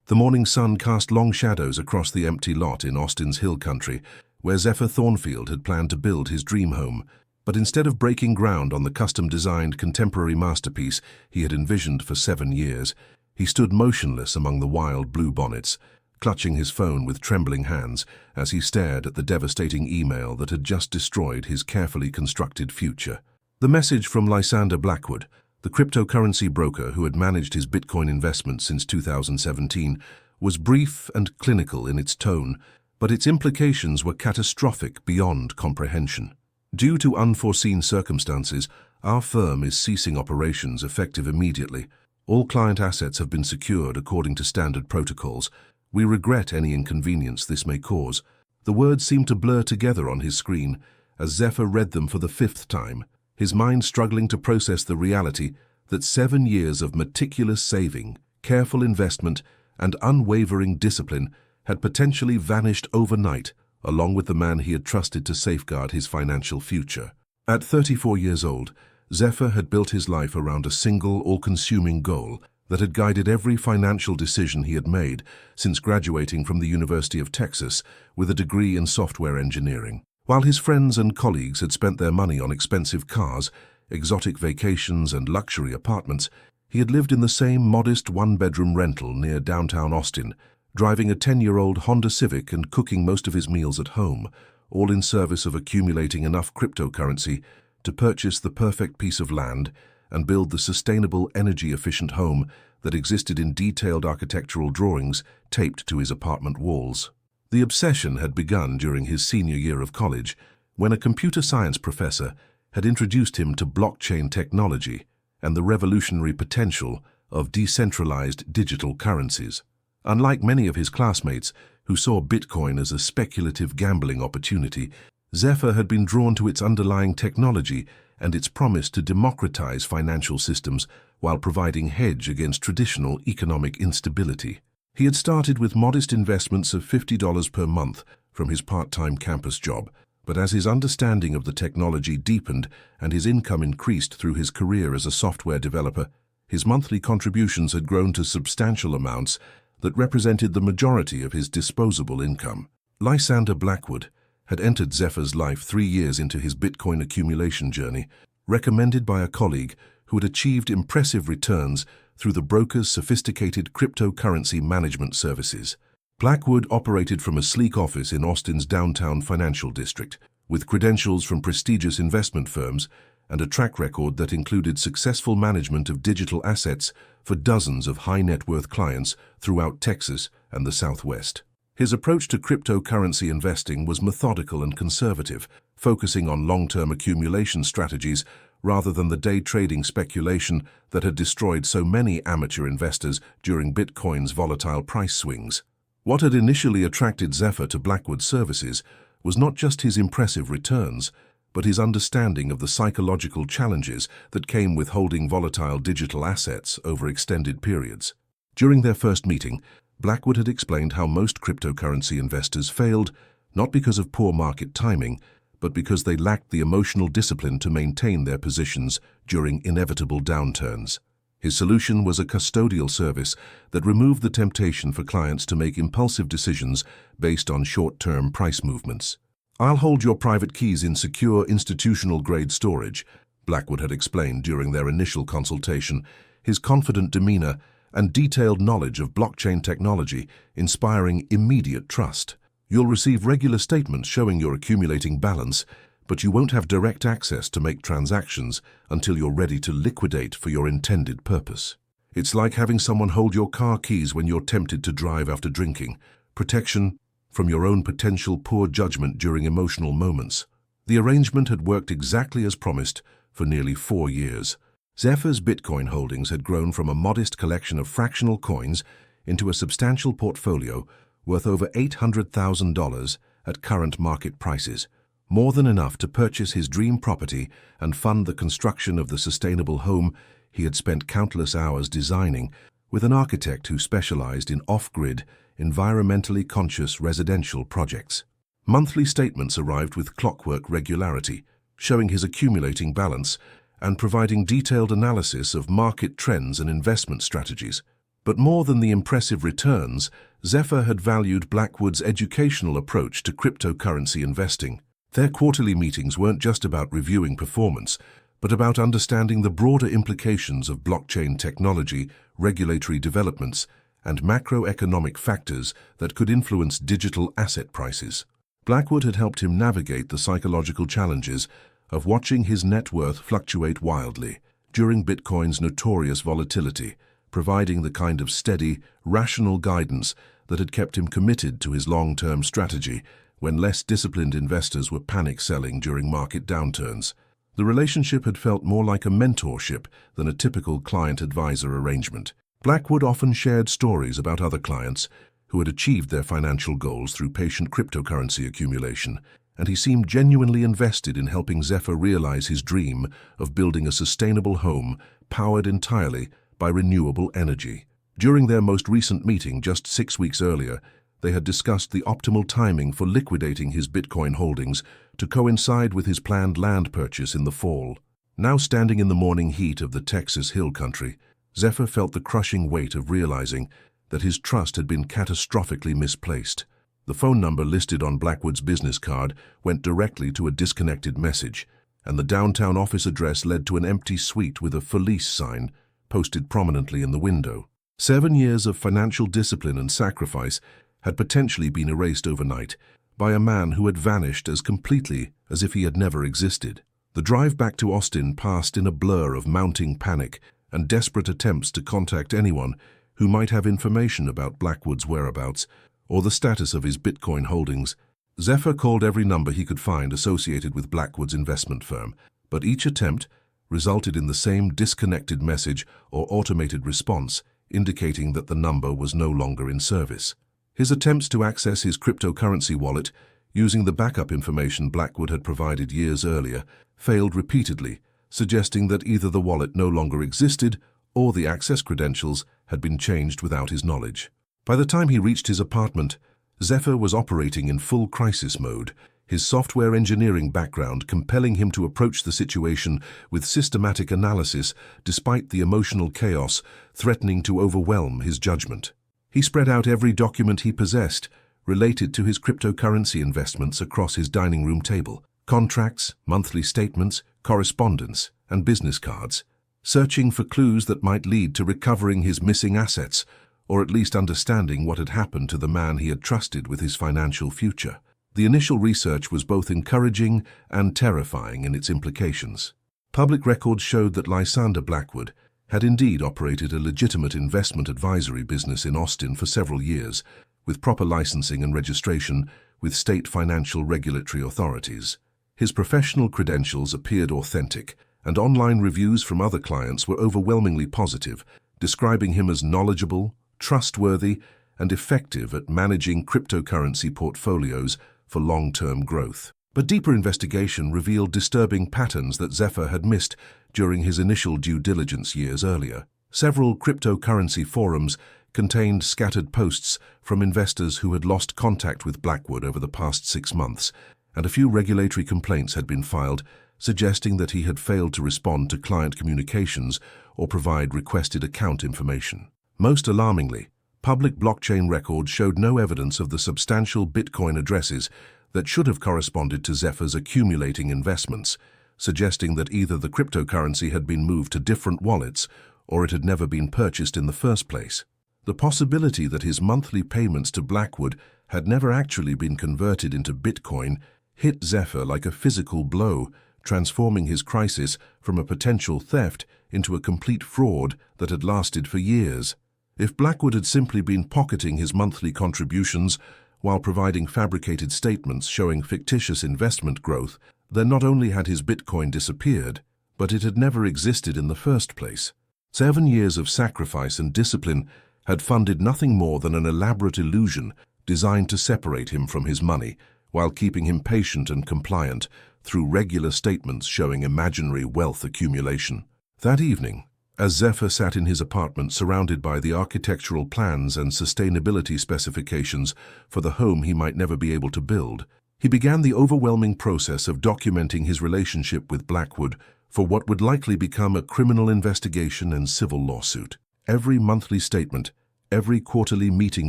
The morning sun cast long shadows across the empty lot in Austin's hill country, where Zephyr Thornfield had planned to build his dream home. But instead of breaking ground on the custom-designed contemporary masterpiece he had envisioned for 7 years, he stood motionless among the wild bluebonnets, clutching his phone with trembling hands as he stared at the devastating email that had just destroyed his carefully constructed future. The message from Lysander Blackwood, the cryptocurrency broker who had managed his Bitcoin investment since 2017, was brief and clinical in its tone, but its implications were catastrophic beyond comprehension. Due to unforeseen circumstances, our firm is ceasing operations effective immediately. All client assets have been secured according to standard protocols. We regret any inconvenience this may cause. The words seemed to blur together on his screen as Zephyr read them for the 5th time, his mind struggling to process the reality that 7 years of meticulous saving, careful investment, and unwavering discipline had potentially vanished overnight, along with the man he had trusted to safeguard his financial future. At 34 years old, Zephyr had built his life around a single, all-consuming goal that had guided every financial decision he had made since graduating from the University of Texas with a degree in software engineering. While his friends and colleagues had spent their money on expensive cars, exotic vacations, and luxury apartments, he had lived in the same modest one-bedroom rental near downtown Austin, driving a 10-year-old Honda Civic and cooking most of his meals at home, all in service of accumulating enough cryptocurrency to purchase the perfect piece of land and build the sustainable, energy-efficient home that existed in detailed architectural drawings taped to his apartment walls. The obsession had begun during his senior year of college, when a computer science professor had introduced him to blockchain technology and the revolutionary potential of decentralized digital currencies. Unlike many of his classmates who saw Bitcoin as a speculative gambling opportunity, Zephyr had been drawn to its underlying technology and its promise to democratize financial systems while providing hedge against traditional economic instability. He had started with modest investments of $50 per month from his part-time campus job, but as his understanding of the technology deepened and his income increased through his career as a software developer, his monthly contributions had grown to substantial amounts that represented the majority of his disposable income. Lysander Blackwood had entered Zephyr's life 3 years into his Bitcoin accumulation journey, recommended by a colleague who had achieved impressive returns through the broker's sophisticated cryptocurrency management services. Blackwood operated from a sleek office in Austin's downtown financial district, with credentials from prestigious investment firms and a track record that included successful management of digital assets for dozens of high-net-worth clients throughout Texas and the Southwest. His approach to cryptocurrency investing was methodical and conservative, focusing on long-term accumulation strategies rather than the day-trading speculation that had destroyed so many amateur investors during Bitcoin's volatile price swings. What had initially attracted Zephyr to Blackwood's services was not just his impressive returns, but his understanding of the psychological challenges that came with holding volatile digital assets over extended periods. During their first meeting, Blackwood had explained how most cryptocurrency investors failed, not because of poor market timing, but because they lacked the emotional discipline to maintain their positions during inevitable downturns. His solution was a custodial service that removed the temptation for clients to make impulsive decisions based on short-term price movements. "I'll hold your private keys in secure institutional-grade storage," Blackwood had explained during their initial consultation, his confident demeanor and detailed knowledge of blockchain technology inspiring immediate trust. "You'll receive regular statements showing your accumulating balance, but you won't have direct access to make transactions until you're ready to liquidate for your intended purpose. It's like having someone hold your car keys when you're tempted to drive after drinking. Protection from your own potential poor judgment during emotional moments." The arrangement had worked exactly as promised for nearly 4 years. Zephyr's Bitcoin holdings had grown from a modest collection of fractional coins into a substantial portfolio worth over $800,000 at current market prices, more than enough to purchase his dream property and fund the construction of the sustainable home he had spent countless hours designing with an architect who specialized in off-grid, environmentally conscious residential projects. Monthly statements arrived with clockwork regularity, showing his accumulating balance and providing detailed analysis of market trends and investment strategies. But more than the impressive returns, Zephyr had valued Blackwood's educational approach to cryptocurrency investing. Their quarterly meetings weren't just about reviewing performance, but about understanding the broader implications of blockchain technology, regulatory developments, and macroeconomic factors that could influence digital asset prices. Blackwood had helped him navigate the psychological challenges of watching his net worth fluctuate wildly during Bitcoin's notorious volatility, providing the kind of steady, rational guidance that had kept him committed to his long-term strategy when less disciplined investors were panic selling during market downturns. The relationship had felt more like a mentorship than a typical client-advisor arrangement. Blackwood often shared stories about other clients who had achieved their financial goals through patient cryptocurrency accumulation, and he seemed genuinely invested in helping Zephyr realize his dream of building a sustainable home powered entirely by renewable energy. During their most recent meeting just 6 weeks earlier, they had discussed the optimal timing for liquidating his Bitcoin holdings to coincide with his planned land purchase in the fall. Now standing in the morning heat of the Texas Hill Country, Zephyr felt the crushing weight of realizing that his trust had been catastrophically misplaced. The phone number listed on Blackwood's business card went directly to a disconnected message, and the downtown office address led to an empty suite with a "For Lease" sign posted prominently in the window. 7 years of financial discipline and sacrifice had potentially been erased overnight by a man who had vanished as completely as if he had never existed. The drive back to Austin passed in a blur of mounting panic and desperate attempts to contact anyone who might have information about Blackwood's whereabouts or the status of his Bitcoin holdings. Zephyr called every number he could find associated with Blackwood's investment firm, but each attempt resulted in the same disconnected message or automated response indicating that the number was no longer in service. His attempts to access his cryptocurrency wallet using the backup information Blackwood had provided years earlier failed repeatedly, suggesting that either the wallet no longer existed or the access credentials had been changed without his knowledge. By the time he reached his apartment, Zephyr was operating in full crisis mode, his software engineering background compelling him to approach the situation with systematic analysis despite the emotional chaos threatening to overwhelm his judgment. He spread out every document he possessed related to his cryptocurrency investments across his dining room table: contracts, monthly statements, correspondence, and business cards, searching for clues that might lead to recovering his missing assets, or at least understanding what had happened to the man he had trusted with his financial future. The initial research was both encouraging and terrifying in its implications. Public records showed that Lysander Blackwood had indeed operated a legitimate investment advisory business in Austin for several years, with proper licensing and registration with state financial regulatory authorities. His professional credentials appeared authentic, and online reviews from other clients were overwhelmingly positive, describing him as knowledgeable, trustworthy, and effective at managing cryptocurrency portfolios for long-term growth. But deeper investigation revealed disturbing patterns that Zephyr had missed during his initial due diligence years earlier. Several cryptocurrency forums contained scattered posts from investors who had lost contact with Blackwood over the past 6 months, and a few regulatory complaints had been filed, suggesting that he had failed to respond to client communications or provide requested account information. Most alarmingly, public blockchain records showed no evidence of the substantial Bitcoin addresses that should have corresponded to Zephyr's accumulating investments, suggesting that either the cryptocurrency had been moved to different wallets or it had never been purchased in the first place. The possibility that his monthly payments to Blackwood had never actually been converted into Bitcoin hit Zephyr like a physical blow, transforming his crisis from a potential theft into a complete fraud that had lasted for years. If Blackwood had simply been pocketing his monthly contributions while providing fabricated statements showing fictitious investment growth, then not only had his Bitcoin disappeared, but it had never existed in the first place. 7 years of sacrifice and discipline had funded nothing more than an elaborate illusion designed to separate him from his money, while keeping him patient and compliant through regular statements showing imaginary wealth accumulation. That evening, as Zephyr sat in his apartment surrounded by the architectural plans and sustainability specifications for the home he might never be able to build, he began the overwhelming process of documenting his relationship with Blackwood for what would likely become a criminal investigation and civil lawsuit. Every monthly statement every quarterly meeting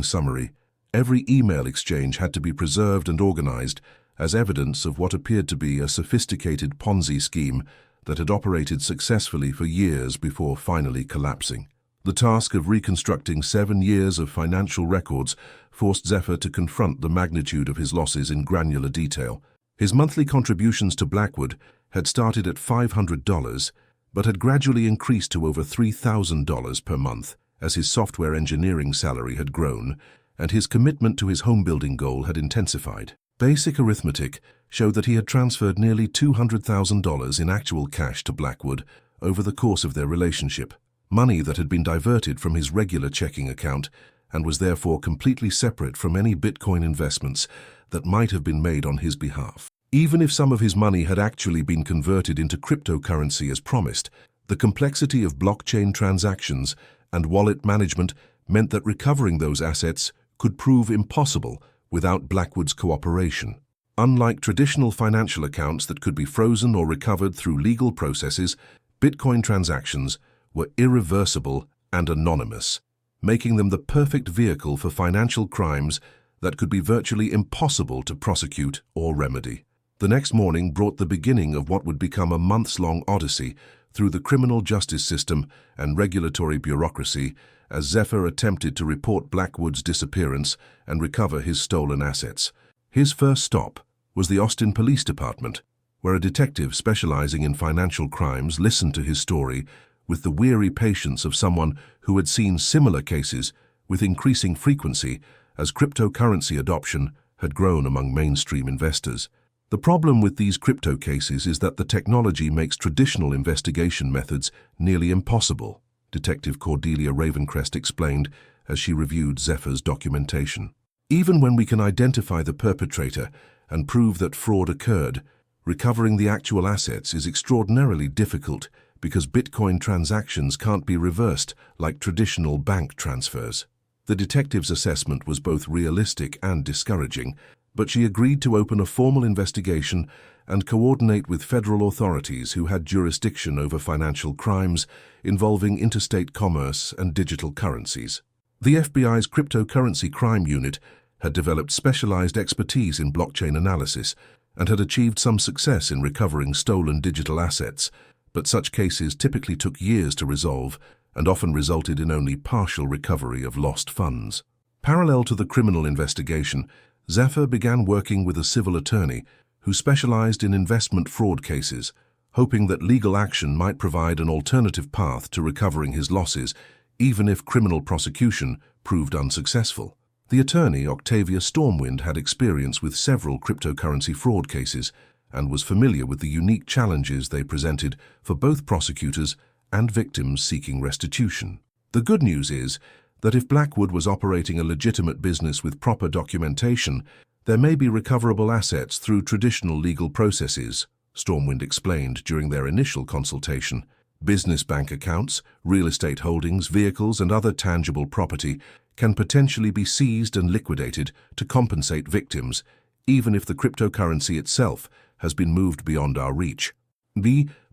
summary, every email exchange had to be preserved and organized as evidence of what appeared to be a sophisticated Ponzi scheme that had operated successfully for years before finally collapsing. The task of reconstructing 7 years of financial records forced Zephyr to confront the magnitude of his losses in granular detail. His monthly contributions to Blackwood had started at $500, but had gradually increased to over $3,000 per month as his software engineering salary had grown and his commitment to his home-building goal had intensified. Basic arithmetic showed that he had transferred nearly $200,000 in actual cash to Blackwood over the course of their relationship, money that had been diverted from his regular checking account and was therefore completely separate from any Bitcoin investments that might have been made on his behalf. Even if some of his money had actually been converted into cryptocurrency as promised, the complexity of blockchain transactions and wallet management meant that recovering those assets could prove impossible without Blackwood's cooperation. Unlike traditional financial accounts that could be frozen or recovered through legal processes, Bitcoin transactions were irreversible and anonymous, making them the perfect vehicle for financial crimes that could be virtually impossible to prosecute or remedy. The next morning brought the beginning of what would become a months-long odyssey through the criminal justice system and regulatory bureaucracy as Zephyr attempted to report Blackwood's disappearance and recover his stolen assets. His first stop was the Austin Police Department, where a detective specializing in financial crimes listened to his story with the weary patience of someone who had seen similar cases with increasing frequency as cryptocurrency adoption had grown among mainstream investors. The problem with these crypto cases is that the technology makes traditional investigation methods nearly impossible, Detective Cordelia Ravencrest explained as she reviewed Zephyr's documentation. Even when we can identify the perpetrator and prove that fraud occurred, recovering the actual assets is extraordinarily difficult because Bitcoin transactions can't be reversed like traditional bank transfers. The detective's assessment was both realistic and discouraging, but she agreed to open a formal investigation and coordinate with federal authorities who had jurisdiction over financial crimes involving interstate commerce and digital currencies. The FBI's cryptocurrency crime unit had developed specialized expertise in blockchain analysis and had achieved some success in recovering stolen digital assets, but such cases typically took years to resolve and often resulted in only partial recovery of lost funds. Parallel to the criminal investigation, Zephyr began working with a civil attorney who specialized in investment fraud cases, hoping that legal action might provide an alternative path to recovering his losses, even if criminal prosecution proved unsuccessful. The attorney, Octavia Stormwind, had experience with several cryptocurrency fraud cases and was familiar with the unique challenges they presented for both prosecutors and victims seeking restitution. The good news is that if Blackwood was operating a legitimate business with proper documentation, there may be recoverable assets through traditional legal processes, Stormwind explained during their initial consultation. Business bank accounts, real estate holdings, vehicles, and other tangible property can potentially be seized and liquidated to compensate victims, even if the cryptocurrency itself has been moved beyond our reach.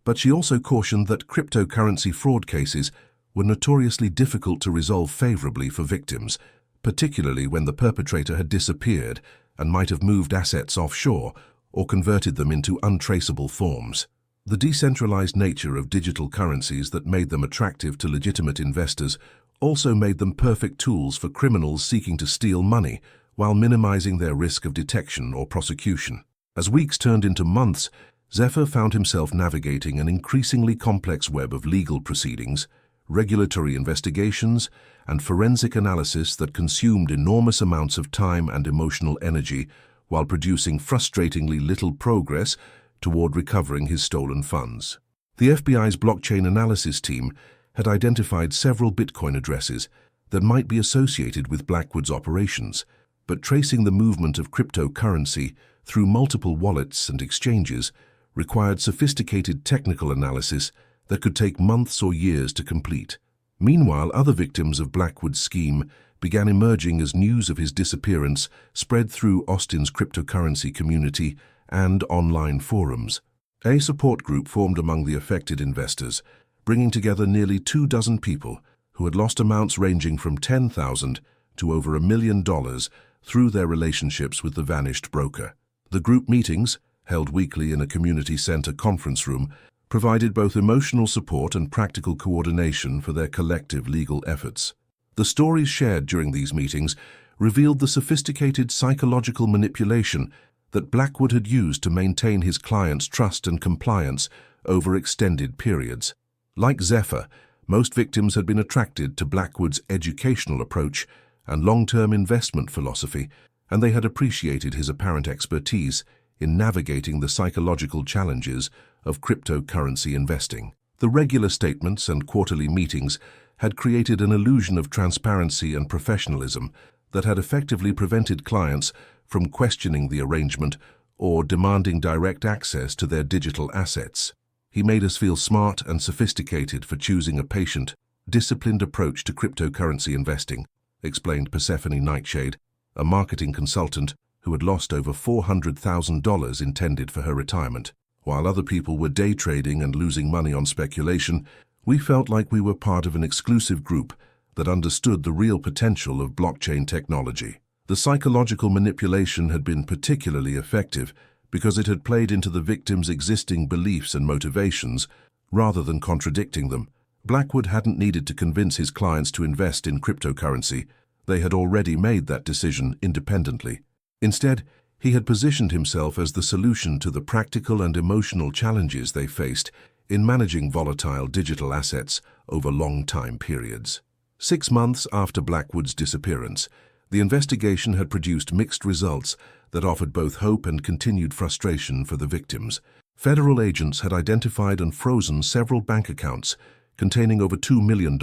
But she also cautioned that cryptocurrency fraud cases were notoriously difficult to resolve favorably for victims, particularly when the perpetrator had disappeared and might have moved assets offshore or converted them into untraceable forms. The decentralized nature of digital currencies that made them attractive to legitimate investors also made them perfect tools for criminals seeking to steal money while minimizing their risk of detection or prosecution. As weeks turned into months, Zephyr found himself navigating an increasingly complex web of legal proceedings, regulatory investigations, and forensic analysis that consumed enormous amounts of time and emotional energy while producing frustratingly little progress toward recovering his stolen funds. The FBI's blockchain analysis team had identified several Bitcoin addresses that might be associated with Blackwood's operations, but tracing the movement of cryptocurrency through multiple wallets and exchanges required sophisticated technical analysis that could take months or years to complete. Meanwhile, other victims of Blackwood's scheme began emerging as news of his disappearance spread through Austin's cryptocurrency community and online forums. A support group formed among the affected investors, bringing together nearly 24 people who had lost amounts ranging from $10,000 to over $1 million through their relationships with the vanished broker. The group meetings, held weekly in a community center conference room, provided both emotional support and practical coordination for their collective legal efforts. The stories shared during these meetings revealed the sophisticated psychological manipulation that Blackwood had used to maintain his clients' trust and compliance over extended periods. Like Zephyr, most victims had been attracted to Blackwood's educational approach and long-term investment philosophy, and they had appreciated his apparent expertise in navigating the psychological challenges of cryptocurrency investing. The regular statements and quarterly meetings had created an illusion of transparency and professionalism that had effectively prevented clients from questioning the arrangement or demanding direct access to their digital assets. He made us feel smart and sophisticated for choosing a patient, disciplined approach to cryptocurrency investing, explained Cassiopeia Nightingale, a marketing consultant who had lost over $400,000 intended for her retirement. While other people were day trading and losing money on speculation, we felt like we were part of an exclusive group that understood the real potential of blockchain technology. The psychological manipulation had been particularly effective because it had played into the victims' existing beliefs and motivations rather than contradicting them. Blackwood hadn't needed to convince his clients to invest in cryptocurrency. They had already made that decision independently. Instead, he had positioned himself as the solution to the practical and emotional challenges they faced in managing volatile digital assets over long time periods. 6 months after Blackwood's disappearance, the investigation had produced mixed results that offered both hope and continued frustration for the victims. Federal agents had identified and frozen several bank accounts containing over $2 million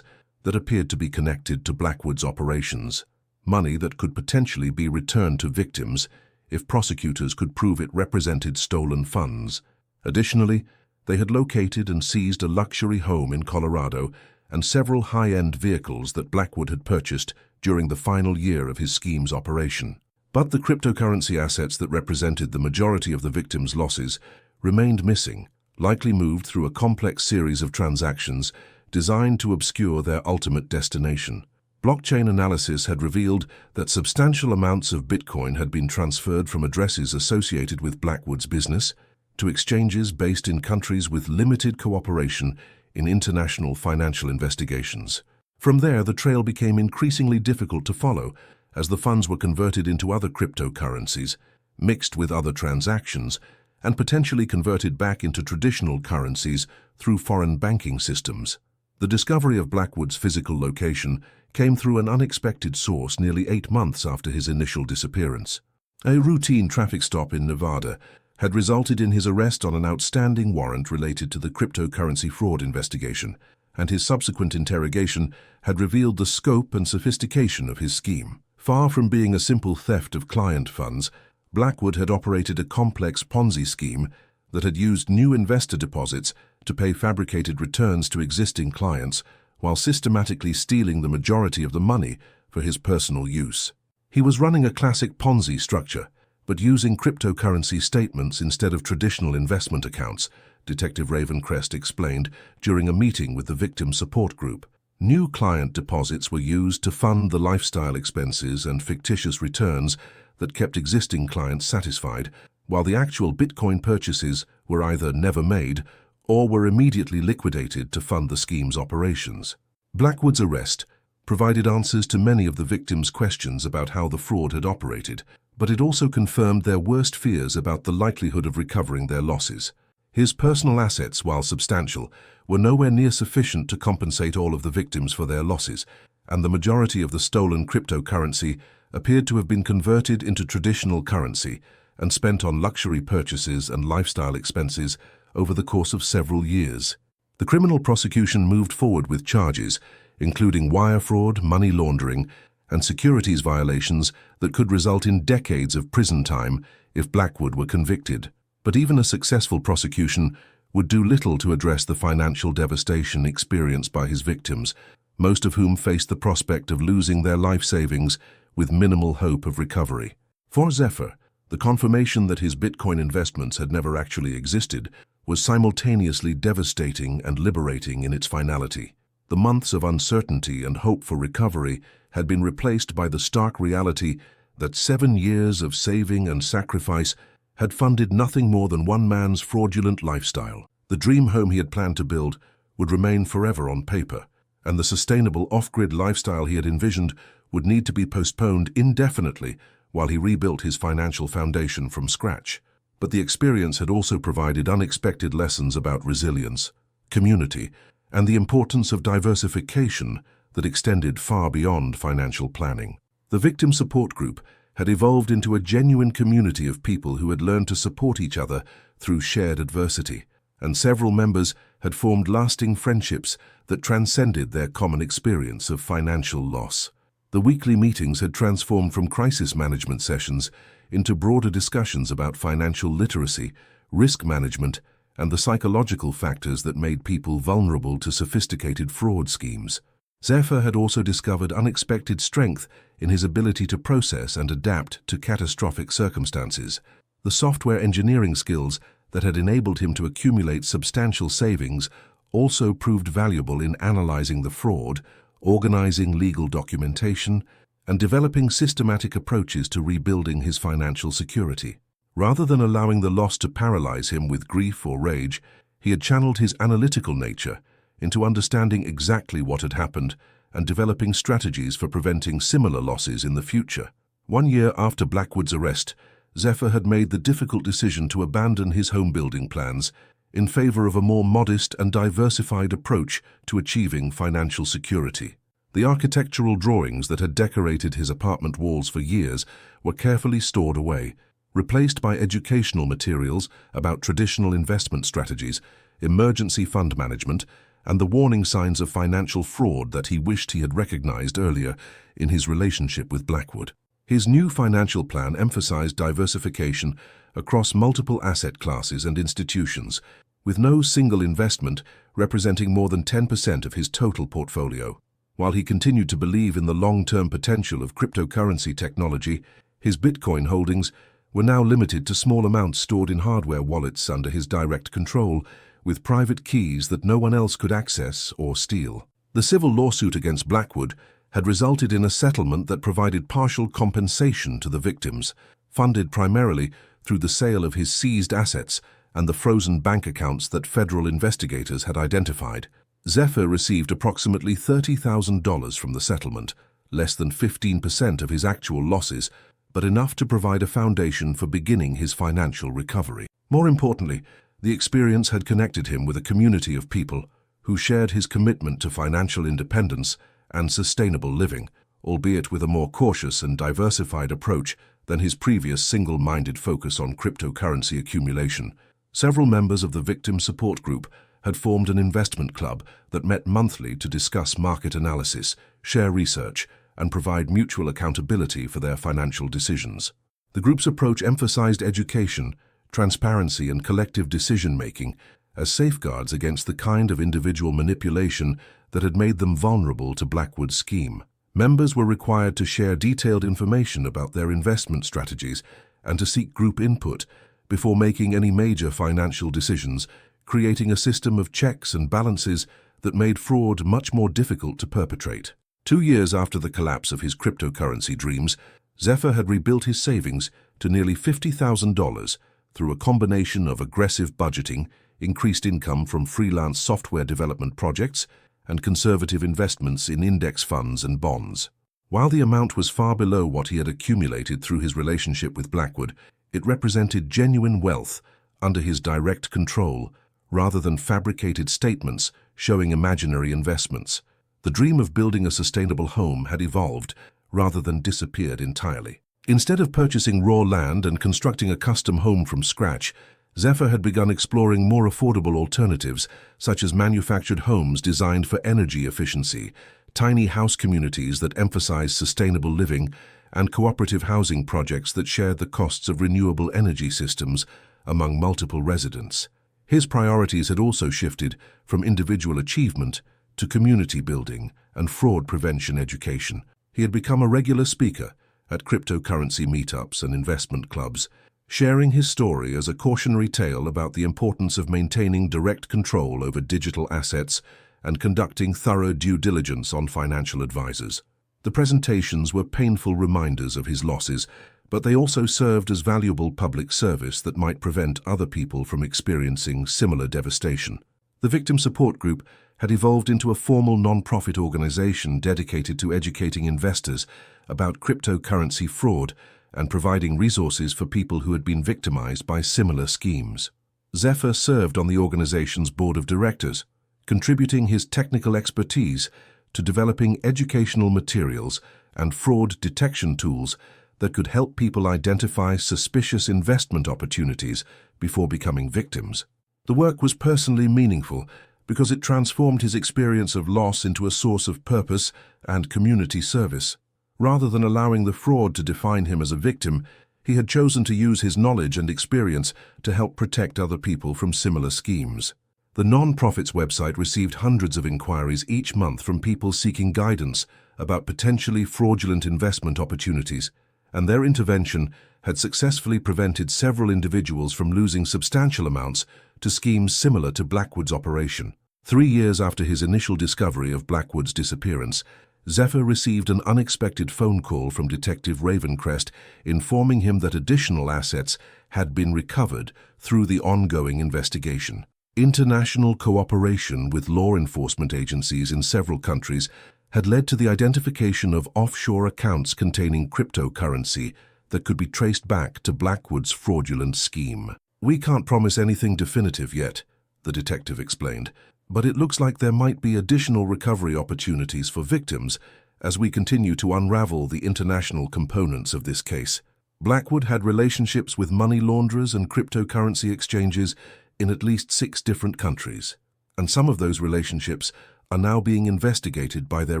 that appeared to be connected to Blackwood's operations, money that could potentially be returned to victims if prosecutors could prove it represented stolen funds. Additionally, they had located and seized a luxury home in Colorado and several high-end vehicles that Blackwood had purchased during the final year of his scheme's operation. But the cryptocurrency assets that represented the majority of the victims' losses remained missing, likely moved through a complex series of transactions designed to obscure their ultimate destination. Blockchain analysis had revealed that substantial amounts of Bitcoin had been transferred from addresses associated with Blackwood's business to exchanges based in countries with limited cooperation in international financial investigations. From there, the trail became increasingly difficult to follow as the funds were converted into other cryptocurrencies, mixed with other transactions, and potentially converted back into traditional currencies through foreign banking systems. The discovery of Blackwood's physical location came through an unexpected source nearly 8 months after his initial disappearance. A routine traffic stop in Nevada had resulted in his arrest on an outstanding warrant related to the cryptocurrency fraud investigation, and his subsequent interrogation had revealed the scope and sophistication of his scheme. Far from being a simple theft of client funds, Blackwood had operated a complex Ponzi scheme that had used new investor deposits to pay fabricated returns to existing clients while systematically stealing the majority of the money for his personal use. He was running a classic Ponzi structure, but using cryptocurrency statements instead of traditional investment accounts, Detective Ravencrest explained during a meeting with the victim support group. New client deposits were used to fund the lifestyle expenses and fictitious returns that kept existing clients satisfied, while the actual Bitcoin purchases were either never made or were immediately liquidated to fund the scheme's operations. Blackwood's arrest provided answers to many of the victims' questions about how the fraud had operated, but it also confirmed their worst fears about the likelihood of recovering their losses. His personal assets, while substantial, were nowhere near sufficient to compensate all of the victims for their losses, and the majority of the stolen cryptocurrency appeared to have been converted into traditional currency and spent on luxury purchases and lifestyle expenses over the course of several years. The criminal prosecution moved forward with charges, including wire fraud, money laundering, and securities violations that could result in decades of prison time if Blackwood were convicted. But even a successful prosecution would do little to address the financial devastation experienced by his victims, most of whom faced the prospect of losing their life savings with minimal hope of recovery. For Zephyr, the confirmation that his Bitcoin investments had never actually existed was simultaneously devastating and liberating in its finality. The months of uncertainty and hope for recovery had been replaced by the stark reality that 7 years of saving and sacrifice had funded nothing more than one man's fraudulent lifestyle. The dream home he had planned to build would remain forever on paper, and the sustainable off-grid lifestyle he had envisioned would need to be postponed indefinitely while he rebuilt his financial foundation from scratch. But the experience had also provided unexpected lessons about resilience, community, and the importance of diversification that extended far beyond financial planning. The victim support group had evolved into a genuine community of people who had learned to support each other through shared adversity, and several members had formed lasting friendships that transcended their common experience of financial loss. The weekly meetings had transformed from crisis management sessions into broader discussions about financial literacy, risk management, and the psychological factors that made people vulnerable to sophisticated fraud schemes. Zephyr had also discovered unexpected strength in his ability to process and adapt to catastrophic circumstances. The software engineering skills that had enabled him to accumulate substantial savings also proved valuable in analyzing the fraud, organizing legal documentation, and developing systematic approaches to rebuilding his financial security. Rather than allowing the loss to paralyze him with grief or rage, he had channeled his analytical nature into understanding exactly what had happened and developing strategies for preventing similar losses in the future. 1 year after Blackwood's arrest, Zephyr had made the difficult decision to abandon his home-building plans in favor of a more modest and diversified approach to achieving financial security. The architectural drawings that had decorated his apartment walls for years were carefully stored away, replaced by educational materials about traditional investment strategies, emergency fund management, and the warning signs of financial fraud that he wished he had recognized earlier in his relationship with Blackwood. His new financial plan emphasized diversification across multiple asset classes and institutions, with no single investment representing more than 10% of his total portfolio. While he continued to believe in the long-term potential of cryptocurrency technology, his Bitcoin holdings were now limited to small amounts stored in hardware wallets under his direct control, with private keys that no one else could access or steal. The civil lawsuit against Blackwood had resulted in a settlement that provided partial compensation to the victims, funded primarily through the sale of his seized assets and the frozen bank accounts that federal investigators had identified. Zephyr received approximately $30,000 from the settlement, less than 15% of his actual losses, but enough to provide a foundation for beginning his financial recovery. More importantly, the experience had connected him with a community of people who shared his commitment to financial independence and sustainable living, albeit with a more cautious and diversified approach than his previous single-minded focus on cryptocurrency accumulation. Several members of the victim support group had formed an investment club that met monthly to discuss market analysis, share research, and provide mutual accountability for their financial decisions. The group's approach emphasized education, transparency, and collective decision-making as safeguards against the kind of individual manipulation that had made them vulnerable to Blackwood's scheme. Members were required to share detailed information about their investment strategies and to seek group input before making any major financial decisions, creating a system of checks and balances that made fraud much more difficult to perpetrate. 2 years after the collapse of his cryptocurrency dreams, Zephyr had rebuilt his savings to nearly $50,000 through a combination of aggressive budgeting, increased income from freelance software development projects, and conservative investments in index funds and bonds. While the amount was far below what he had accumulated through his relationship with Blackwood, it represented genuine wealth under his direct control, rather than fabricated statements showing imaginary investments. The dream of building a sustainable home had evolved rather than disappeared entirely. Instead of purchasing raw land and constructing a custom home from scratch, Zephyr had begun exploring more affordable alternatives, such as manufactured homes designed for energy efficiency, tiny house communities that emphasize sustainable living, and cooperative housing projects that shared the costs of renewable energy systems among multiple residents. His priorities had also shifted from individual achievement to community building and fraud prevention education. He had become a regular speaker at cryptocurrency meetups and investment clubs, sharing his story as a cautionary tale about the importance of maintaining direct control over digital assets and conducting thorough due diligence on financial advisors. The presentations were painful reminders of his losses, but they also served as valuable public service that might prevent other people from experiencing similar devastation. The victim support group had evolved into a formal non-profit organization dedicated to educating investors about cryptocurrency fraud and providing resources for people who had been victimized by similar schemes. Zephyr served on the organization's board of directors, contributing his technical expertise to developing educational materials and fraud detection tools that could help people identify suspicious investment opportunities before becoming victims. The work was personally meaningful because it transformed his experience of loss into a source of purpose and community service. Rather than allowing the fraud to define him as a victim, he had chosen to use his knowledge and experience to help protect other people from similar schemes. The non-profit's website received hundreds of inquiries each month from people seeking guidance about potentially fraudulent investment opportunities, and their intervention had successfully prevented several individuals from losing substantial amounts to schemes similar to Blackwood's operation. 3 years after his initial discovery of Blackwood's disappearance, Zephyr received an unexpected phone call from Detective Ravencrest informing him that additional assets had been recovered through the ongoing investigation. International cooperation with law enforcement agencies in several countries had led to the identification of offshore accounts containing cryptocurrency that could be traced back to Blackwood's fraudulent scheme. "We can't promise anything definitive yet," the detective explained, "but it looks like there might be additional recovery opportunities for victims as we continue to unravel the international components of this case." Blackwood had relationships with money launderers and cryptocurrency exchanges in at least 6 different countries, and some of those relationships are now being investigated by their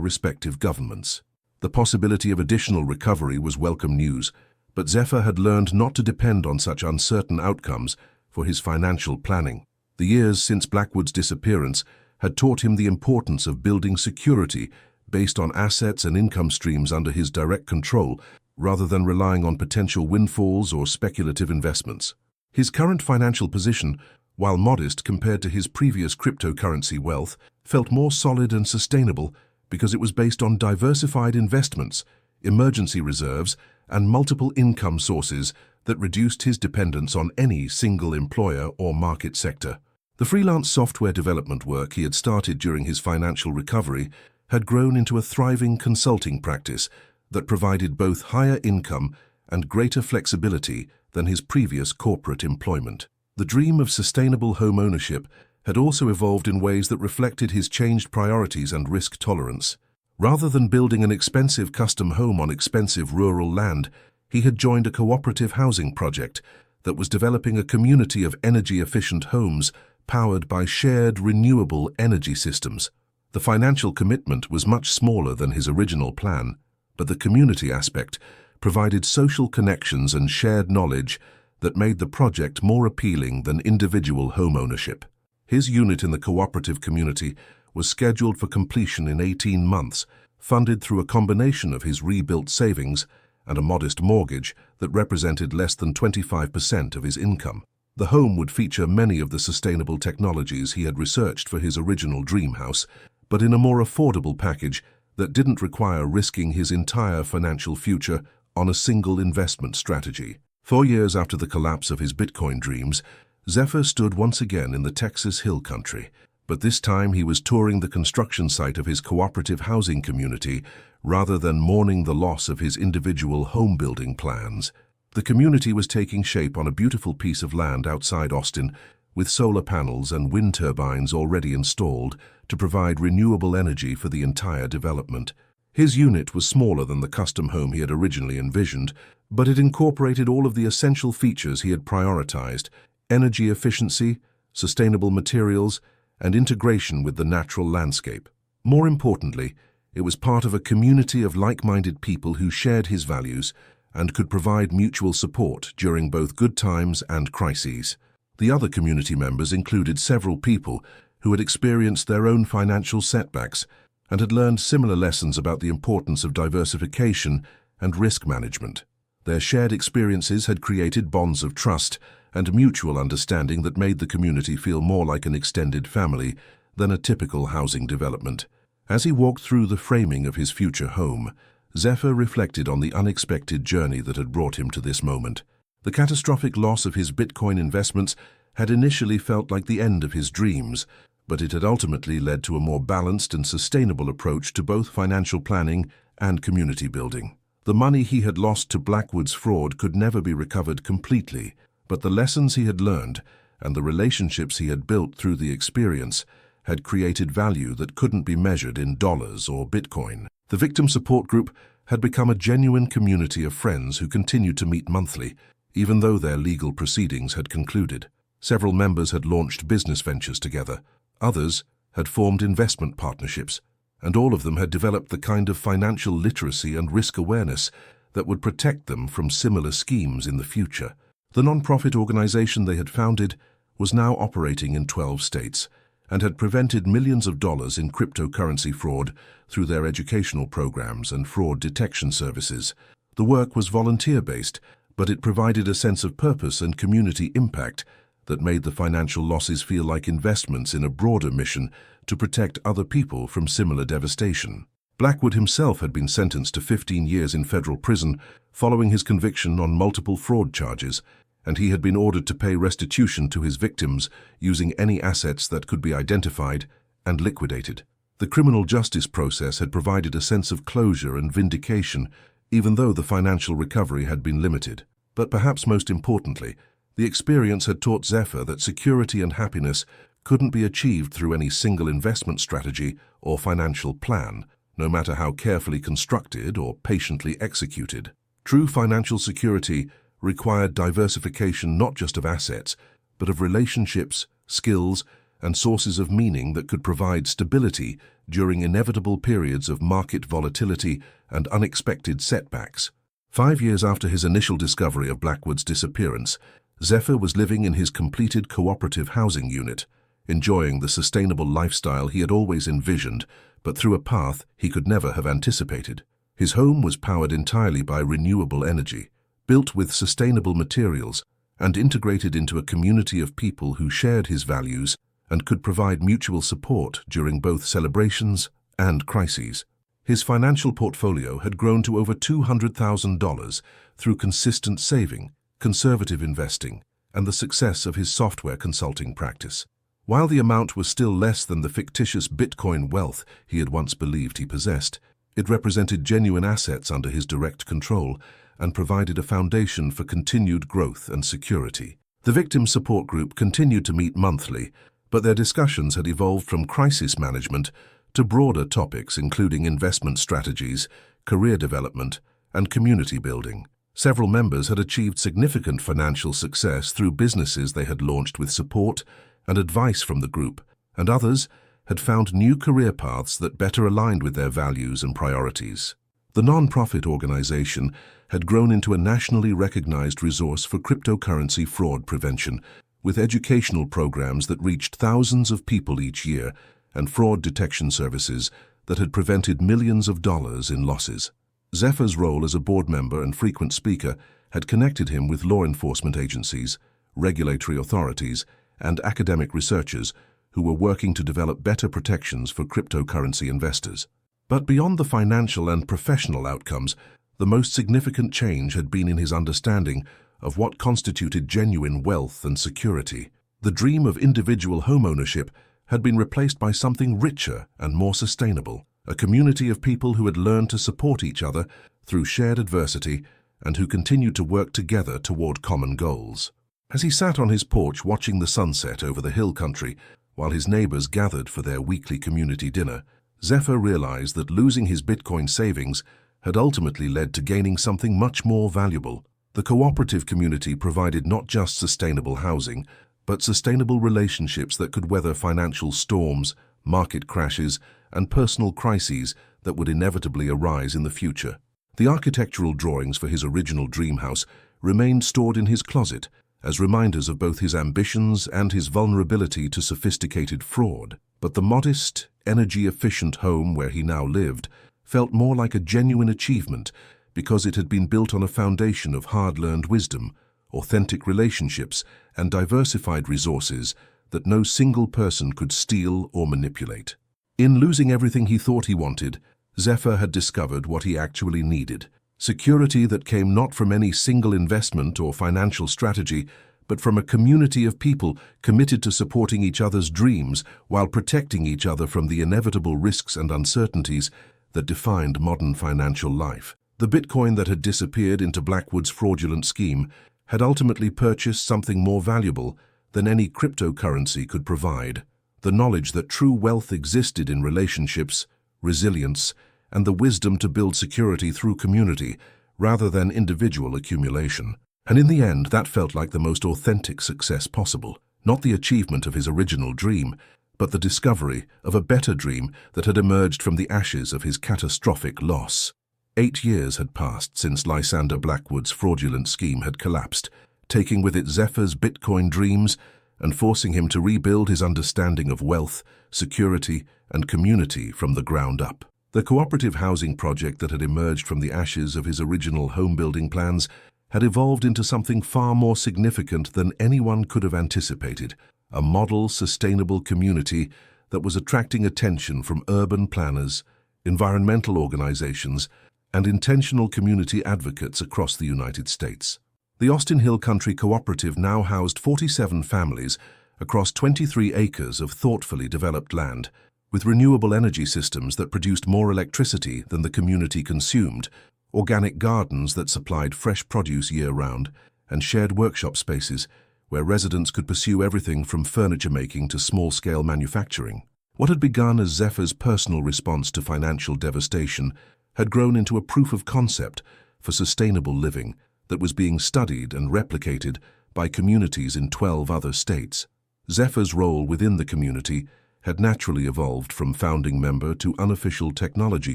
respective governments. The possibility of additional recovery was welcome news, but Zephyr had learned not to depend on such uncertain outcomes for his financial planning. The years since Blackwood's disappearance had taught him the importance of building security based on assets and income streams under his direct control, rather than relying on potential windfalls or speculative investments. His current financial position, while modest compared to his previous cryptocurrency wealth, felt more solid and sustainable because it was based on diversified investments, emergency reserves, and multiple income sources that reduced his dependence on any single employer or market sector. The freelance software development work he had started during his financial recovery had grown into a thriving consulting practice that provided both higher income and greater flexibility than his previous corporate employment. The dream of sustainable home ownership had also evolved in ways that reflected his changed priorities and risk tolerance. Rather than building an expensive custom home on expensive rural land, he had joined a cooperative housing project that was developing a community of energy-efficient homes powered by shared renewable energy systems. The financial commitment was much smaller than his original plan, but the community aspect provided social connections and shared knowledge that made the project more appealing than individual home ownership. His unit in the cooperative community was scheduled for completion in 18 months, funded through a combination of his rebuilt savings and a modest mortgage that represented less than 25% of his income. The home would feature many of the sustainable technologies he had researched for his original dream house, but in a more affordable package that didn't require risking his entire financial future on a single investment strategy. 4 years after the collapse of his Bitcoin dreams, Zephyr stood once again in the Texas Hill Country, but this time he was touring the construction site of his cooperative housing community rather than mourning the loss of his individual home-building plans. The community was taking shape on a beautiful piece of land outside Austin, with solar panels and wind turbines already installed to provide renewable energy for the entire development. His unit was smaller than the custom home he had originally envisioned, but it incorporated all of the essential features he had prioritized: energy efficiency, sustainable materials, and integration with the natural landscape. More importantly, it was part of a community of like-minded people who shared his values and could provide mutual support during both good times and crises. The other community members included several people who had experienced their own financial setbacks and had learned similar lessons about the importance of diversification and risk management. Their shared experiences had created bonds of trust and mutual understanding that made the community feel more like an extended family than a typical housing development. As he walked through the framing of his future home, Zephyr reflected on the unexpected journey that had brought him to this moment. The catastrophic loss of his Bitcoin investments had initially felt like the end of his dreams, but it had ultimately led to a more balanced and sustainable approach to both financial planning and community building. The money he had lost to Blackwood's fraud could never be recovered completely, but the lessons he had learned and the relationships he had built through the experience had created value that couldn't be measured in dollars or Bitcoin. The victim support group had become a genuine community of friends who continued to meet monthly, even though their legal proceedings had concluded. Several members had launched business ventures together. Others had formed investment partnerships, and all of them had developed the kind of financial literacy and risk awareness that would protect them from similar schemes in the future. The non-profit organization they had founded was now operating in 12 states and had prevented millions of dollars in cryptocurrency fraud through their educational programs and fraud detection services. The work was volunteer-based, but it provided a sense of purpose and community impact that made the financial losses feel like investments in a broader mission to protect other people from similar devastation. Blackwood himself had been sentenced to 15 years in federal prison following his conviction on multiple fraud charges, and he had been ordered to pay restitution to his victims using any assets that could be identified and liquidated. The criminal justice process had provided a sense of closure and vindication, even though the financial recovery had been limited. But perhaps most importantly, the experience had taught Zephyr that security and happiness couldn't be achieved through any single investment strategy or financial plan, no matter how carefully constructed or patiently executed. True financial security required diversification not just of assets, but of relationships, skills, and sources of meaning that could provide stability during inevitable periods of market volatility and unexpected setbacks. 5 years after his initial discovery of Blackwood's disappearance, Zephyr was living in his completed cooperative housing unit, enjoying the sustainable lifestyle he had always envisioned, but through a path he could never have anticipated. His home was powered entirely by renewable energy, built with sustainable materials, and integrated into a community of people who shared his values and could provide mutual support during both celebrations and crises. His financial portfolio had grown to over $200,000 through consistent saving, conservative investing, and the success of his software consulting practice. While the amount was still less than the fictitious Bitcoin wealth he had once believed he possessed, it represented genuine assets under his direct control and provided a foundation for continued growth and security. The victim support group continued to meet monthly, but their discussions had evolved from crisis management to broader topics including investment strategies, career development, and community building. Several members had achieved significant financial success through businesses they had launched with support and advice from the group, and others had found new career paths that better aligned with their values and priorities. The non-profit organization had grown into a nationally recognized resource for cryptocurrency fraud prevention, with educational programs that reached thousands of people each year and fraud detection services that had prevented millions of dollars in losses. Zephyr's role as a board member and frequent speaker had connected him with law enforcement agencies, regulatory authorities, and academic researchers who were working to develop better protections for cryptocurrency investors. But beyond the financial and professional outcomes, the most significant change had been in his understanding of what constituted genuine wealth and security. The dream of individual homeownership had been replaced by something richer and more sustainable, a community of people who had learned to support each other through shared adversity and who continued to work together toward common goals. As he sat on his porch watching the sunset over the hill country while his neighbors gathered for their weekly community dinner, Zephyr realized that losing his Bitcoin savings had ultimately led to gaining something much more valuable. The cooperative community provided not just sustainable housing, but sustainable relationships that could weather financial storms, market crashes, and personal crises that would inevitably arise in the future. The architectural drawings for his original dream house remained stored in his closet as reminders of both his ambitions and his vulnerability to sophisticated fraud. But the modest, energy-efficient home where he now lived felt more like a genuine achievement because it had been built on a foundation of hard-learned wisdom, authentic relationships, and diversified resources that no single person could steal or manipulate. In losing everything he thought he wanted, Zephyr had discovered what he actually needed: security that came not from any single investment or financial strategy, but from a community of people committed to supporting each other's dreams while protecting each other from the inevitable risks and uncertainties that defined modern financial life. The Bitcoin that had disappeared into Blackwood's fraudulent scheme had ultimately purchased something more valuable than any cryptocurrency could provide: the knowledge that true wealth existed in relationships, resilience, and the wisdom to build security through community rather than individual accumulation. And in the end, that felt like the most authentic success possible. Not the achievement of his original dream, but the discovery of a better dream that had emerged from the ashes of his catastrophic loss. 8 years had passed since Lysander Blackwood's fraudulent scheme had collapsed, taking with it Zephyr's Bitcoin dreams and forcing him to rebuild his understanding of wealth, security, and community from the ground up. The cooperative housing project that had emerged from the ashes of his original home-building plans had evolved into something far more significant than anyone could have anticipated: a model, sustainable community that was attracting attention from urban planners, environmental organizations, and intentional community advocates across the United States. The Austin Hill Country Cooperative now housed 47 families across 23 acres of thoughtfully developed land, with renewable energy systems that produced more electricity than the community consumed, organic gardens that supplied fresh produce year-round, and shared workshop spaces where residents could pursue everything from furniture making to small-scale manufacturing. What had begun as Zephyr's personal response to financial devastation had grown into a proof of concept for sustainable living that was being studied and replicated by communities in 12 other states. Zephyr's role within the community had naturally evolved from founding member to unofficial technology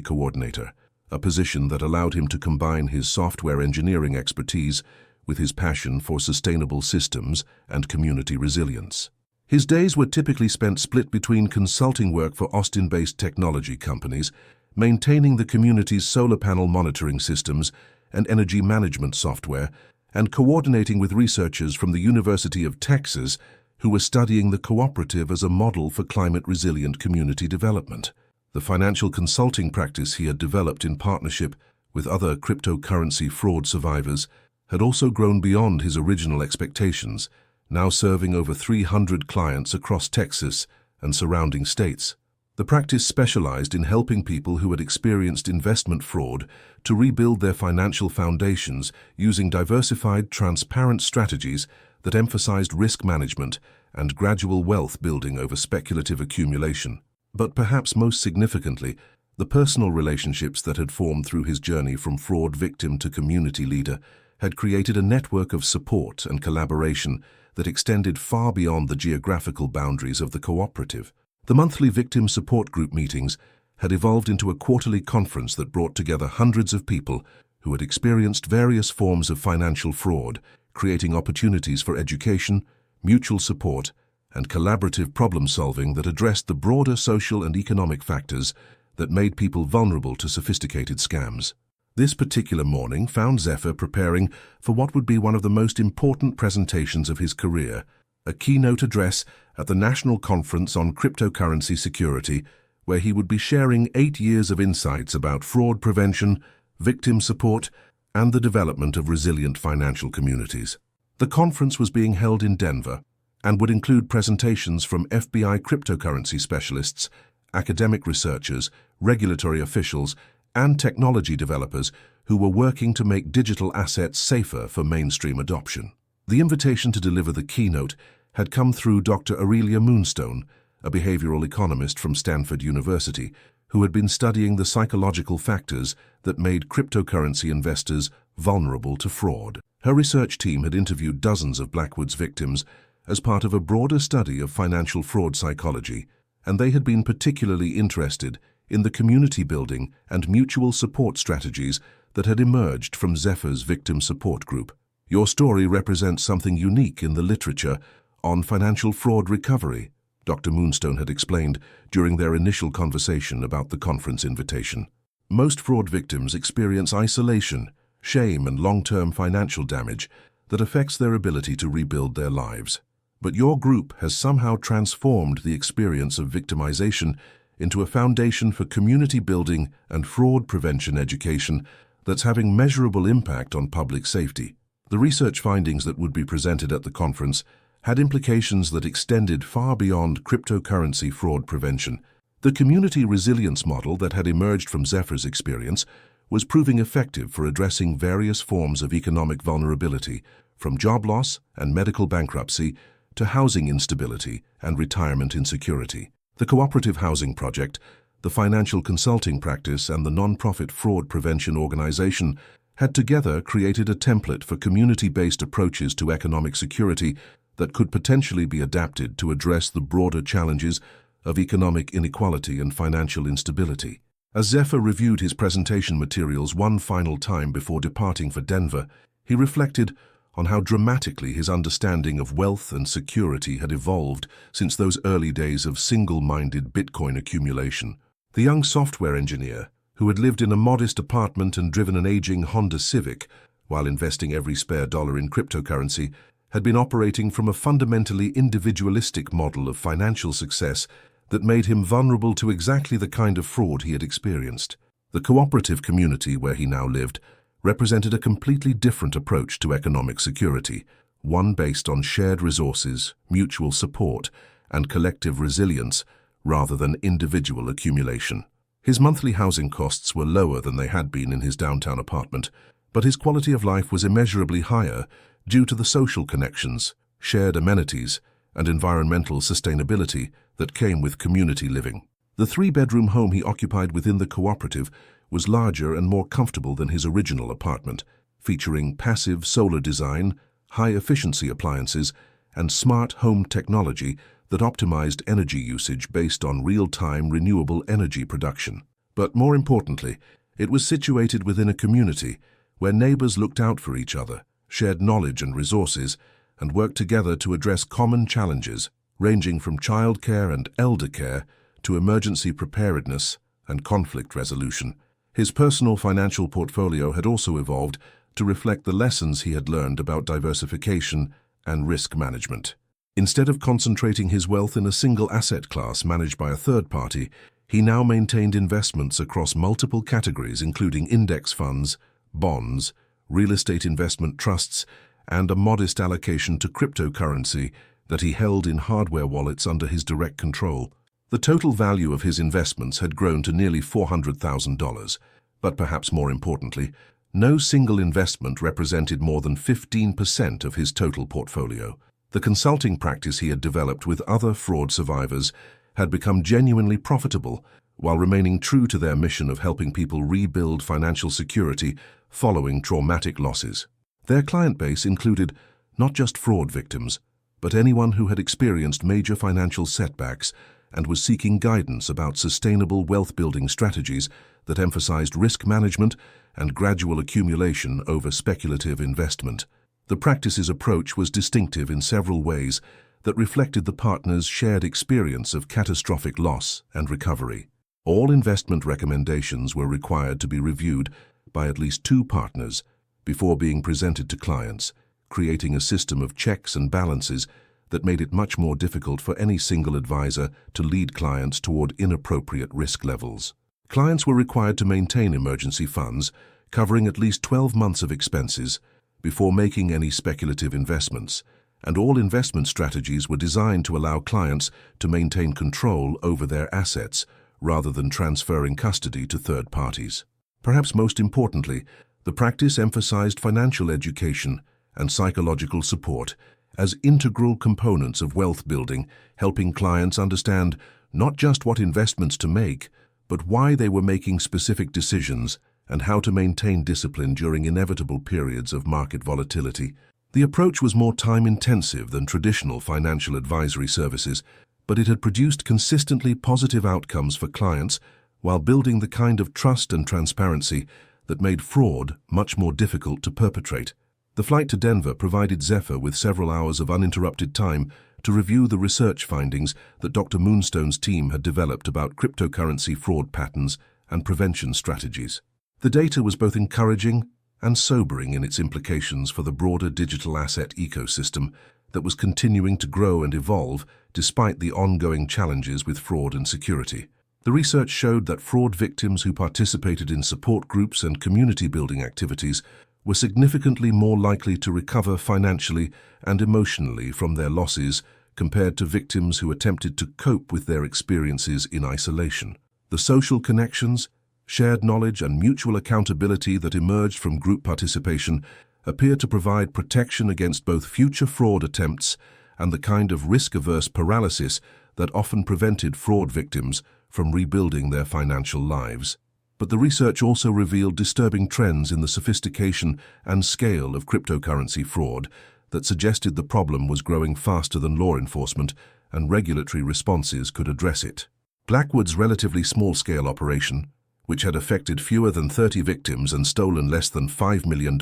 coordinator, a position that allowed him to combine his software engineering expertise with his passion for sustainable systems and community resilience. His days were typically spent split between consulting work for Austin-based technology companies, maintaining the community's solar panel monitoring systems and energy management software, and coordinating with researchers from the University of Texas who were studying the cooperative as a model for climate-resilient community development. The financial consulting practice he had developed in partnership with other cryptocurrency fraud survivors had also grown beyond his original expectations, now serving over 300 clients across Texas and surrounding states. The practice specialized in helping people who had experienced investment fraud to rebuild their financial foundations using diversified, transparent strategies that emphasized risk management and gradual wealth building over speculative accumulation. But perhaps most significantly, the personal relationships that had formed through his journey from fraud victim to community leader had created a network of support and collaboration that extended far beyond the geographical boundaries of the cooperative. The monthly victim support group meetings had evolved into a quarterly conference that brought together hundreds of people who had experienced various forms of financial fraud, creating opportunities for education, mutual support, and collaborative problem-solving that addressed the broader social and economic factors that made people vulnerable to sophisticated scams. This particular morning found Zephyr preparing for what would be one of the most important presentations of his career, a keynote address at the National Conference on Cryptocurrency Security, where he would be sharing 8 years of insights about fraud prevention, victim support, and the development of resilient financial communities. The conference was being held in Denver and would include presentations from FBI cryptocurrency specialists, academic researchers, regulatory officials, and technology developers who were working to make digital assets safer for mainstream adoption. The invitation to deliver the keynote had come through Dr. Aurelia Moonstone, a behavioral economist from Stanford University, who had been studying the psychological factors that made cryptocurrency investors vulnerable to fraud. Her research team had interviewed dozens of Blackwood's victims as part of a broader study of financial fraud psychology, and they had been particularly interested in the community building and mutual support strategies that had emerged from Zephyr's victim support group. Your story represents something unique in the literature on financial fraud recovery, Dr. Moonstone had explained during their initial conversation about the conference invitation. Most fraud victims experience isolation, shame, and long-term financial damage that affects their ability to rebuild their lives. But your group has somehow transformed the experience of victimization into a foundation for community building and fraud prevention education that's having measurable impact on public safety. The research findings that would be presented at the conference had implications that extended far beyond cryptocurrency fraud prevention. The community resilience model that had emerged from Zephyr's experience was proving effective for addressing various forms of economic vulnerability, from job loss and medical bankruptcy to housing instability and retirement insecurity. The Cooperative Housing Project, the financial consulting practice, and the non-profit fraud prevention organization had together created a template for community-based approaches to economic security that could potentially be adapted to address the broader challenges of economic inequality and financial instability. As Zephyr reviewed his presentation materials one final time before departing for Denver, he reflected on how dramatically his understanding of wealth and security had evolved since those early days of single-minded Bitcoin accumulation. The young software engineer, who had lived in a modest apartment and driven an aging Honda Civic while investing every spare dollar in cryptocurrency, had been operating from a fundamentally individualistic model of financial success that made him vulnerable to exactly the kind of fraud he had experienced. The cooperative community where he now lived represented a completely different approach to economic security, one based on shared resources, mutual support, and collective resilience rather than individual accumulation. His monthly housing costs were lower than they had been in his downtown apartment, but his quality of life was immeasurably higher due to the social connections, shared amenities, and environmental sustainability that came with community living. The three-bedroom home he occupied within the cooperative was larger and more comfortable than his original apartment, featuring passive solar design, high-efficiency appliances, and smart home technology that optimized energy usage based on real-time renewable energy production. But more importantly, it was situated within a community where neighbors looked out for each other, shared knowledge and resources, and worked together to address common challenges, ranging from childcare and elder care to emergency preparedness and conflict resolution. His personal financial portfolio had also evolved to reflect the lessons he had learned about diversification and risk management. Instead of concentrating his wealth in a single asset class managed by a third party, he now maintained investments across multiple categories, including index funds, bonds, real estate investment trusts, and a modest allocation to cryptocurrency that he held in hardware wallets under his direct control. The total value of his investments had grown to nearly $400,000, but perhaps more importantly, no single investment represented more than 15% of his total portfolio. The consulting practice he had developed with other fraud survivors had become genuinely profitable while remaining true to their mission of helping people rebuild financial security following traumatic losses. Their client base included not just fraud victims, but anyone who had experienced major financial setbacks and was seeking guidance about sustainable wealth-building strategies that emphasized risk management and gradual accumulation over speculative investment. The practice's approach was distinctive in several ways that reflected the partners' shared experience of catastrophic loss and recovery. All investment recommendations were required to be reviewed by at least two partners before being presented to clients, creating a system of checks and balances that made it much more difficult for any single advisor to lead clients toward inappropriate risk levels. Clients were required to maintain emergency funds covering at least 12 months of expenses before making any speculative investments, and all investment strategies were designed to allow clients to maintain control over their assets rather than transferring custody to third parties. Perhaps most importantly, the practice emphasized financial education and psychological support as integral components of wealth building, helping clients understand not just what investments to make, but why they were making specific decisions and how to maintain discipline during inevitable periods of market volatility. The approach was more time-intensive than traditional financial advisory services, but it had produced consistently positive outcomes for clients while building the kind of trust and transparency that made fraud much more difficult to perpetrate. The flight to Denver provided Zephyr with several hours of uninterrupted time to review the research findings that Dr. Moonstone's team had developed about cryptocurrency fraud patterns and prevention strategies. The data was both encouraging and sobering in its implications for the broader digital asset ecosystem, that was continuing to grow and evolve despite the ongoing challenges with fraud and security. The research showed that fraud victims who participated in support groups and community-building activities were significantly more likely to recover financially and emotionally from their losses compared to victims who attempted to cope with their experiences in isolation. The social connections, shared knowledge, and mutual accountability that emerged from group participation appear to provide protection against both future fraud attempts and the kind of risk-averse paralysis that often prevented fraud victims from rebuilding their financial lives. But the research also revealed disturbing trends in the sophistication and scale of cryptocurrency fraud that suggested the problem was growing faster than law enforcement and regulatory responses could address it. Blackwood's relatively small-scale operation, which had affected fewer than 30 victims and stolen less than $5 million,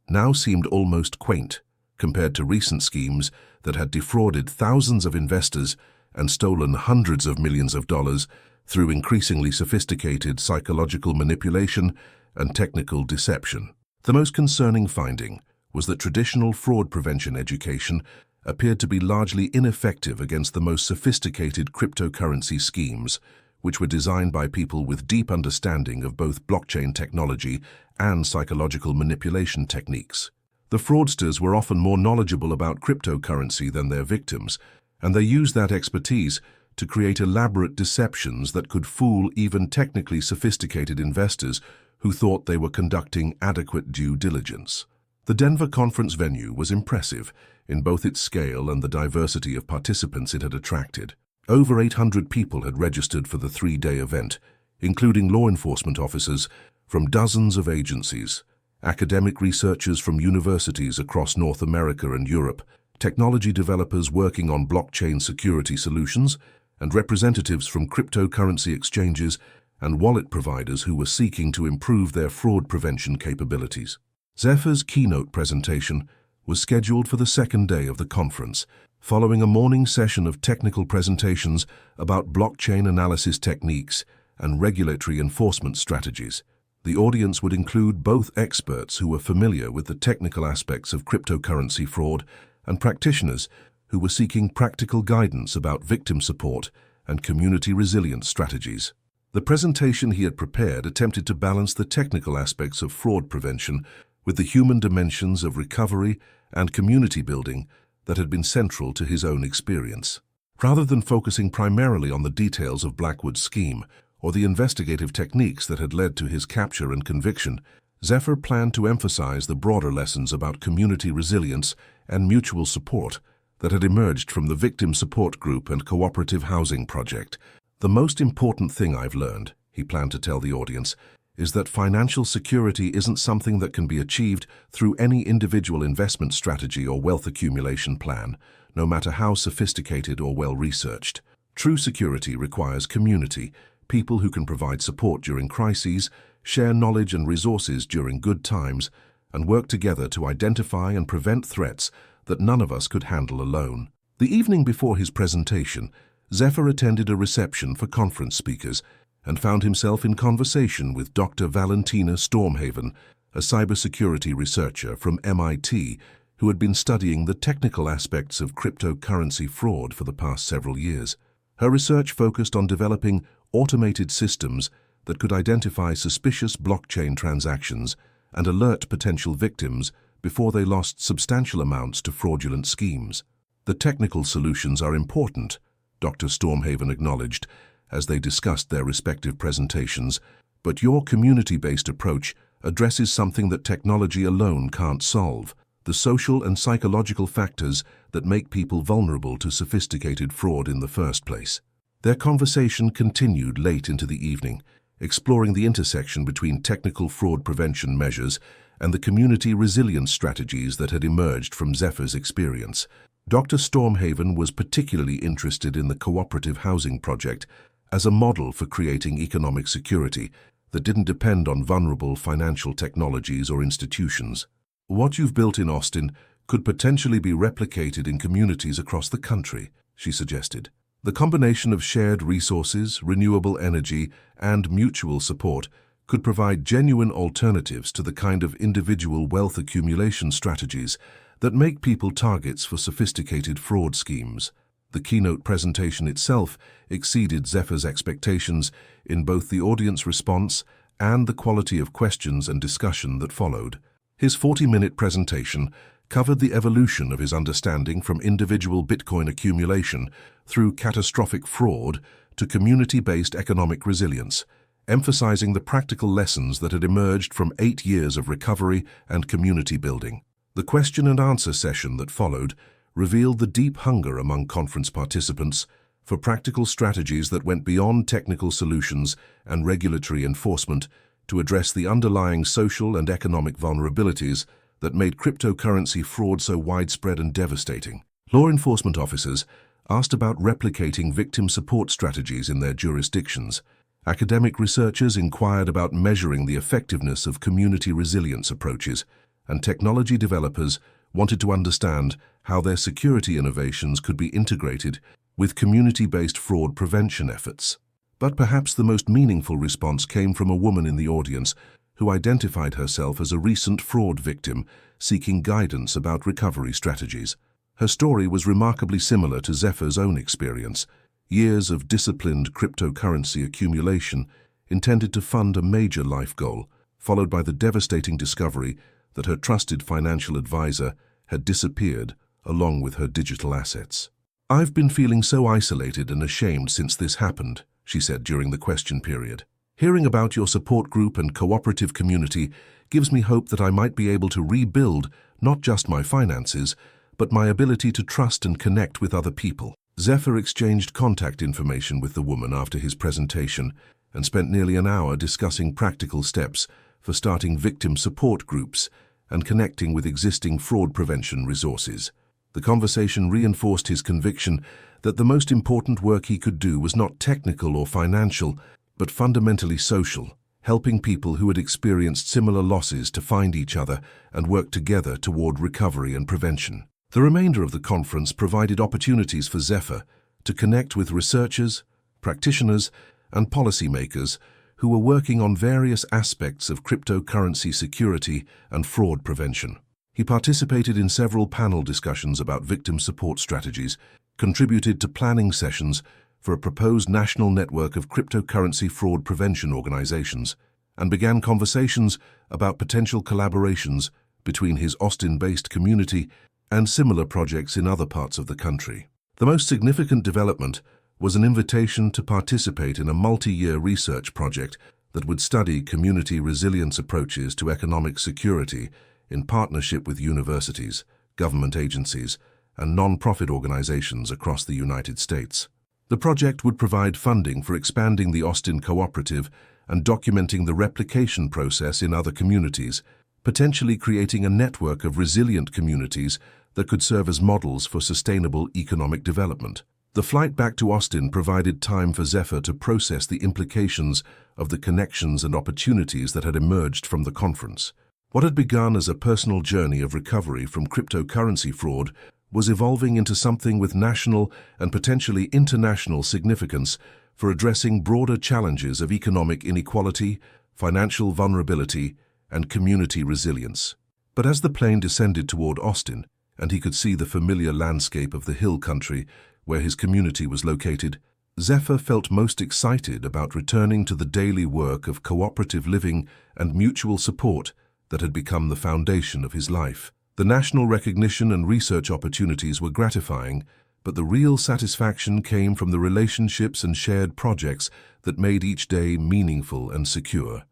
now seemed almost quaint compared to recent schemes that had defrauded thousands of investors and stolen hundreds of millions of dollars through increasingly sophisticated psychological manipulation and technical deception. The most concerning finding was that traditional fraud prevention education appeared to be largely ineffective against the most sophisticated cryptocurrency schemes, which were designed by people with deep understanding of both blockchain technology and psychological manipulation techniques. The fraudsters were often more knowledgeable about cryptocurrency than their victims, and they used that expertise to create elaborate deceptions that could fool even technically sophisticated investors who thought they were conducting adequate due diligence. The Denver conference venue was impressive in both its scale and the diversity of participants it had attracted. Over 800 people had registered for the three-day event, including law enforcement officers from dozens of agencies, academic researchers from universities across North America and Europe, technology developers working on blockchain security solutions, and representatives from cryptocurrency exchanges and wallet providers who were seeking to improve their fraud prevention capabilities. Zephyr's keynote presentation was scheduled for the second day of the conference, following a morning session of technical presentations about blockchain analysis techniques and regulatory enforcement strategies. The audience would include both experts who were familiar with the technical aspects of cryptocurrency fraud and practitioners who were seeking practical guidance about victim support and community resilience strategies. The presentation he had prepared attempted to balance the technical aspects of fraud prevention with the human dimensions of recovery and community building that had been central to his own experience. Rather than focusing primarily on the details of Blackwood's scheme or the investigative techniques that had led to his capture and conviction, Zephyr planned to emphasize the broader lessons about community resilience and mutual support that had emerged from the Victim Support Group and Cooperative Housing Project. "The most important thing I've learned," he planned to tell the audience, "is that financial security isn't something that can be achieved through any individual investment strategy or wealth accumulation plan, no matter how sophisticated or well-researched. True security requires community, people who can provide support during crises, share knowledge and resources during good times, and work together to identify and prevent threats that none of us could handle alone." The evening before his presentation, Zephyr attended a reception for conference speakers and found himself in conversation with Dr. Valentina Stormhaven, a cybersecurity researcher from MIT who had been studying the technical aspects of cryptocurrency fraud for the past several years. Her research focused on developing automated systems that could identify suspicious blockchain transactions and alert potential victims before they lost substantial amounts to fraudulent schemes. "The technical solutions are important," Dr. Stormhaven acknowledged as they discussed their respective presentations, "but your community-based approach addresses something that technology alone can't solve: the social and psychological factors that make people vulnerable to sophisticated fraud in the first place." Their conversation continued late into the evening, exploring the intersection between technical fraud prevention measures and the community resilience strategies that had emerged from Zephyr's experience. Dr. Stormhaven was particularly interested in the Cooperative Housing Project as a model for creating economic security that didn't depend on vulnerable financial technologies or institutions. "What you've built in Austin could potentially be replicated in communities across the country," she suggested. "The combination of shared resources, renewable energy, and mutual support could provide genuine alternatives to the kind of individual wealth accumulation strategies that make people targets for sophisticated fraud schemes. The keynote presentation itself exceeded Zephyr's expectations in both the audience response and the quality of questions and discussion that followed. His 40-minute presentation covered the evolution of his understanding from individual Bitcoin accumulation through catastrophic fraud to community-based economic resilience, emphasizing the practical lessons that had emerged from 8 years of recovery and community building. The question and answer session that followed revealed the deep hunger among conference participants for practical strategies that went beyond technical solutions and regulatory enforcement to address the underlying social and economic vulnerabilities that made cryptocurrency fraud so widespread and devastating. Law enforcement officers asked about replicating victim support strategies in their jurisdictions. Academic researchers inquired about measuring the effectiveness of community resilience approaches, and technology developers wanted to understand how their security innovations could be integrated with community-based fraud prevention efforts. But perhaps the most meaningful response came from a woman in the audience who identified herself as a recent fraud victim seeking guidance about recovery strategies. Her story was remarkably similar to Zephyr's own experience: years of disciplined cryptocurrency accumulation intended to fund a major life goal, followed by the devastating discovery that her trusted financial advisor had disappeared along with her digital assets. "I've been feeling so isolated and ashamed since this happened," she said during the question period. "Hearing about your support group and cooperative community gives me hope that I might be able to rebuild not just my finances, but my ability to trust and connect with other people." Zephyr exchanged contact information with the woman after his presentation and spent nearly an hour discussing practical steps for starting victim support groups and connecting with existing fraud prevention resources. The conversation reinforced his conviction that the most important work he could do was not technical or financial, but fundamentally social, helping people who had experienced similar losses to find each other and work together toward recovery and prevention. The remainder of the conference provided opportunities for Zephyr to connect with researchers, practitioners, and policymakers who were working on various aspects of cryptocurrency security and fraud prevention. He participated in several panel discussions about victim support strategies, contributed to planning sessions for a proposed national network of cryptocurrency fraud prevention organizations, and began conversations about potential collaborations between his Austin-based community and similar projects in other parts of the country. The most significant development was an invitation to participate in a multi-year research project that would study community resilience approaches to economic security in partnership with universities, government agencies, and non-profit organizations across the United States. The project would provide funding for expanding the Austin Cooperative and documenting the replication process in other communities, potentially creating a network of resilient communities that could serve as models for sustainable economic development. The flight back to Austin provided time for Zephyr to process the implications of the connections and opportunities that had emerged from the conference. What had begun as a personal journey of recovery from cryptocurrency fraud was evolving into something with national and potentially international significance for addressing broader challenges of economic inequality, financial vulnerability, and community resilience. But as the plane descended toward Austin, and he could see the familiar landscape of the hill country where his community was located, Zephyr felt most excited about returning to the daily work of cooperative living and mutual support that had become the foundation of his life. The national recognition and research opportunities were gratifying, but the real satisfaction came from the relationships and shared projects that made each day meaningful and secure.